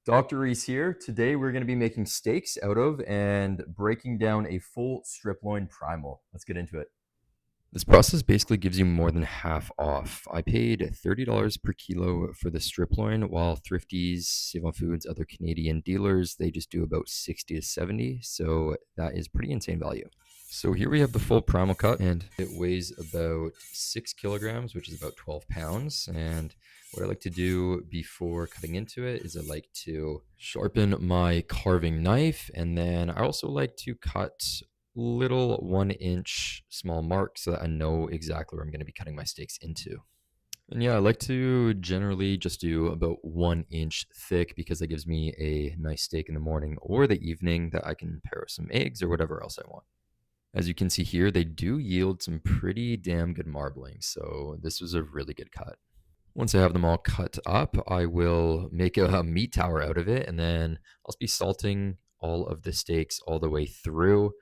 Dr. Reese here. Today we're going to be making steaks out of and breaking down a full strip loin primal. Let's get into it. This process basically gives you more than half off. I paid $30 per kilo for the strip loin, while Thrifties, Save on Foods, other Canadian dealers, they just do about 60 to 70. So that is pretty insane value. So here we have the full primal cut, and it weighs about 6 kilograms, which is about 12 pounds. And what I like to do before cutting into it is I like to sharpen my carving knife, and then I also like to cut little 1 inch small marks so that I know exactly where I'm going to be cutting my steaks into. And yeah, I like to generally just do about 1 inch thick because that gives me a nice steak in the morning or the evening that I can pair with some eggs or whatever else I want. As you can see here, they do yield some pretty damn good marbling, so this was a really good cut. Once I have them all cut up, I will make a meat tower out of it, and then I'll be salting all of the steaks all the way through.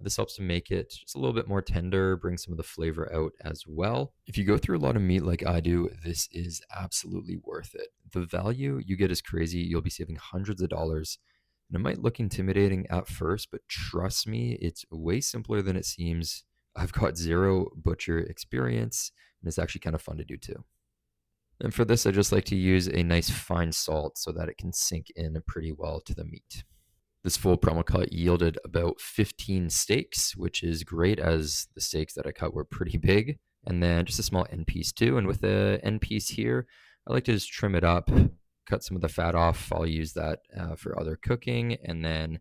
This helps to make it just a little bit more tender, bring some of the flavor out as well. If you go through a lot of meat like I do, this is absolutely worth it. The value you get is crazy. You'll be saving hundreds of dollars. And it might look intimidating at first, but trust me, it's way simpler than it seems. I've got zero butcher experience, and it's actually kind of fun to do too. And for this, I just like to use a nice fine salt so that it can sink in pretty well to the meat. This full promo cut yielded about 15 steaks, which is great as the steaks that I cut were pretty big. And then just a small end piece too. And with the end piece here, I like to just trim it up, cut some of the fat off. I'll use that for other cooking, and then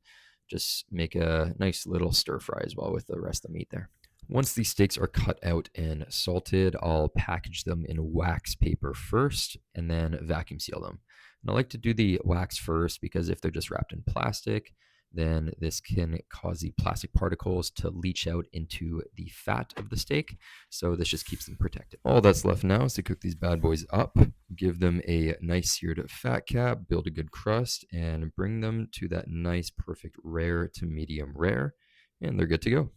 just make a nice little stir fry as well with the rest of the meat there. Once these steaks are cut out and salted, I'll package them in wax paper first and then vacuum seal them. And I like to do the wax first because if they're just wrapped in plastic, then this can cause the plastic particles to leach out into the fat of the steak. So this just keeps them protected. All that's left now is to cook these bad boys up, give them a nice seared fat cap, build a good crust, and bring them to that nice, perfect rare to medium rare. And they're good to go.